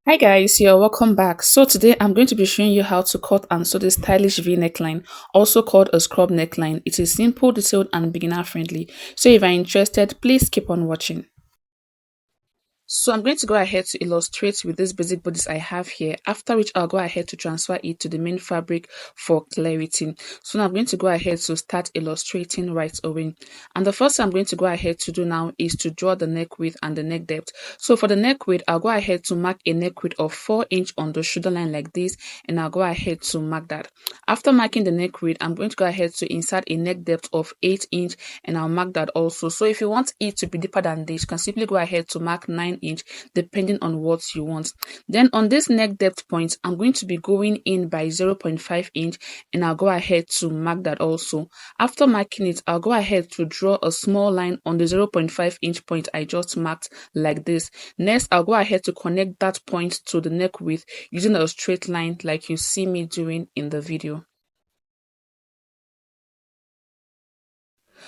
Hi guys, you're welcome back. So today I'm going to be showing you how to cut and sew this stylish V neckline, also called a scrub neckline. It is simple, detailed and beginner friendly. So if you're interested, please keep on watching. So I'm going to go ahead to illustrate with these basic bodice I have here, after which I'll go ahead to transfer it to the main fabric for clarity. So now I'm going to go ahead to start illustrating right away. And the first thing I'm going to go ahead to do now is to draw the neck width and the neck depth. So for the neck width, I'll go ahead to mark a neck width of 4 inch on the shoulder line like this, and I'll go ahead to mark that. After marking the neck width, I'm going to go ahead to insert a neck depth of 8 inch, and I'll mark that also. So if you want it to be deeper than this, you can simply go ahead to mark 9 inch depending on what you want. Then on this neck depth point, I'm going to be going in by 0.5 inch, and I'll go ahead to mark that also. After marking it, I'll go ahead to draw a small line on the 0.5 inch point I just marked like this. Next, I'll go ahead to connect that point to the neck width using a straight line like you see me doing in the video.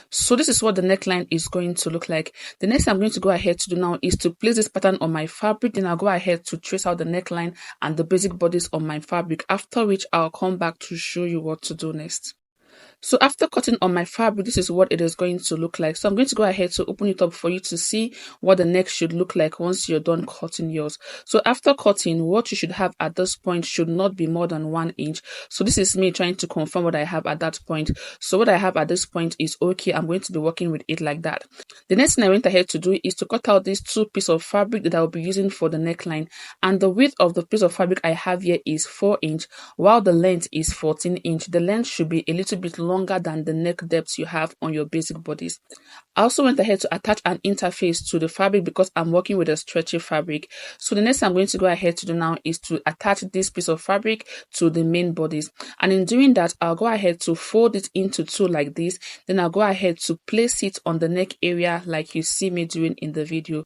So this is what the neckline is going to look like. The next thing I'm going to go ahead to do now is to place this pattern on my fabric. Then I'll go ahead to trace out the neckline and the basic bodice on my fabric, after which I'll come back to show you what to do next. So after cutting on my fabric, this is what it is going to look like. So I'm going to go ahead to open it up for you to see what the neck should look like once you're done cutting yours. So after cutting, what you should have at this point should not be more than 1 inch. So this is me trying to confirm what I have at that point. So what I have at this point is okay. I'm going to be working with it like that. The next thing I went ahead to do is to cut out these 2 pieces of fabric that I'll be using for the neckline. And the width of the piece of fabric I have here is 4 inch, while the length is 14 inch. The length should be a little bit longer than the neck depth you have on your basic bodies. I also went ahead to attach an interface to the fabric because I'm working with a stretchy fabric. So the next thing I'm going to go ahead to do now is to attach this piece of fabric to the main bodies. And in doing that, I'll go ahead to fold it into 2 like this. Then I'll go ahead to place it on the neck area like you see me doing in the video.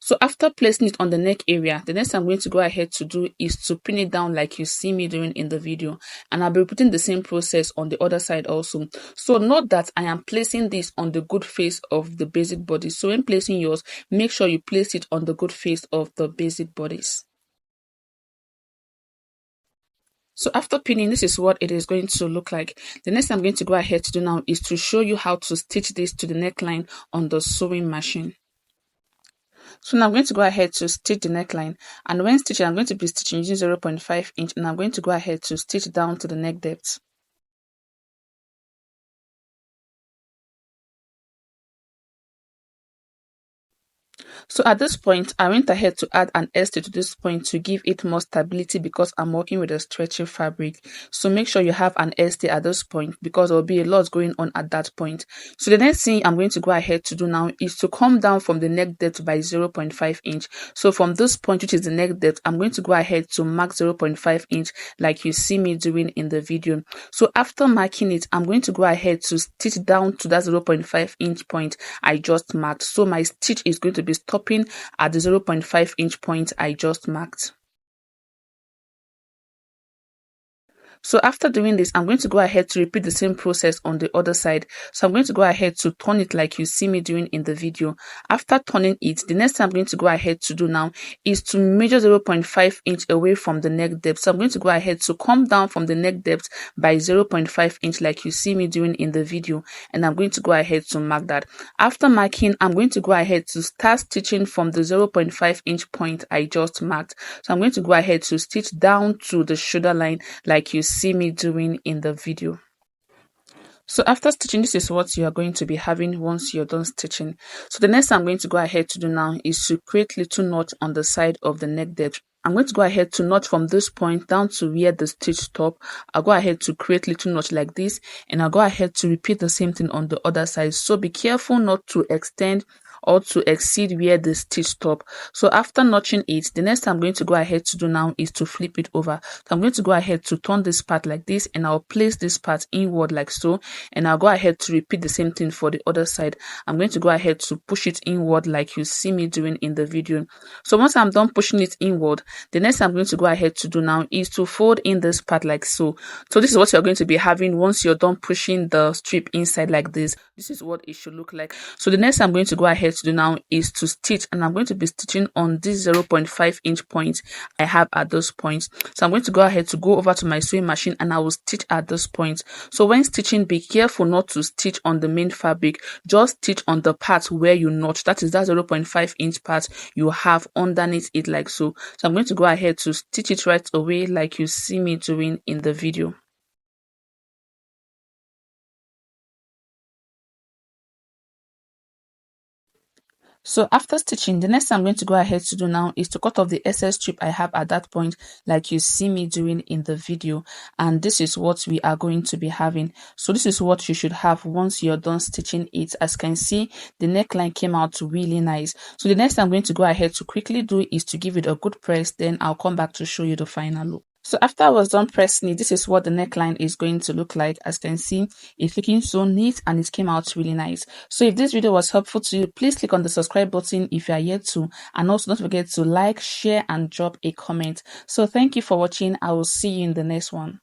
So after placing it on the neck area, the next thing I'm going to go ahead to do is to pin it down like you see me doing in the video. And I'll be repeating the same process on the other side also. So note that I am placing this on the good face of the basic body. So when placing yours, make sure you place it on the good face of the basic bodies. So after pinning, this is what it is going to look like. The next thing I'm going to go ahead to do now is to show you how to stitch this to the neckline on the sewing machine. So now I'm going to go ahead to stitch the neckline, and when stitching, I'm going to be stitching using 0.5 inch, and I'm going to go ahead to stitch down to the neck depth. So at this point, I went ahead to add an S-stitch to this point to give it more stability because I'm working with a stretchy fabric. So make sure you have an S-stitch at this point because there will be a lot going on at that point. So the next thing I'm going to go ahead to do now is to come down from the neck depth by 0.5 inch. So from this point, which is the neck depth, I'm going to go ahead to mark 0.5 inch like you see me doing in the video. So after marking it, I'm going to go ahead to stitch down to that 0.5 inch point I just marked. So my stitch is going to be stopping at the 0.5 inch point I just marked. So after doing this, I'm going to go ahead to repeat the same process on the other side. So I'm going to go ahead to turn it like you see me doing in the video. After turning it, the next thing I'm going to go ahead to do now is to measure 0.5 inch away from the neck depth. So I'm going to go ahead to come down from the neck depth by 0.5 inch like you see me doing in the video. And I'm going to go ahead to mark that. After marking, I'm going to go ahead to start stitching from the 0.5 inch point I just marked. So I'm going to go ahead to stitch down to the shoulder line like you see me doing in the video. So after stitching, this is what you are going to be having once you're done stitching. So the next thing I'm going to go ahead to do now is to create little knots on the side of the neck depth. I'm going to go ahead to knot from this point down to where the stitch stop. I'll go ahead to create little knots like this, and I'll go ahead to repeat the same thing on the other side. So be careful not to extend or to exceed where the stitch stop. So after notching it, the next thing I'm going to go ahead to do now is to flip it over. So I'm going to go ahead to turn this part like this, and I'll place this part inward like so, and I'll go ahead to repeat the same thing for the other side. I'm going to go ahead to push it inward like you see me doing in the video. So once I'm done pushing it inward, the next thing I'm going to go ahead to do now is to fold in this part like so. So this is what you're going to be having once you're done pushing the strip inside like this. This is what it should look like. So the next thing I'm going to go ahead ahead to do now is to stitch, and I'm going to be stitching on this 0.5 inch point I have at those points. So I'm going to go ahead to go over to my sewing machine and I will stitch at this point. So when stitching, be careful not to stitch on the main fabric, just stitch on the part where you notch, that is that 0.5 inch part you have underneath it, like so. So I'm going to go ahead to stitch it right away like you see me doing in the video. So after stitching, the next thing I'm going to go ahead to do now is to cut off the excess strip I have at that point, like you see me doing in the video. And this is what we are going to be having. So this is what you should have once you're done stitching it. As you can see, the neckline came out really nice. So the next thing I'm going to go ahead to quickly do is to give it a good press. Then I'll come back to show you the final look. So after I was done pressing it, this is what the neckline is going to look like. As you can see, it's looking so neat and it came out really nice. So if this video was helpful to you, please click on the subscribe button if you are yet to, and also don't forget to like, share and drop a comment. So thank you for watching. I will see you in the next one.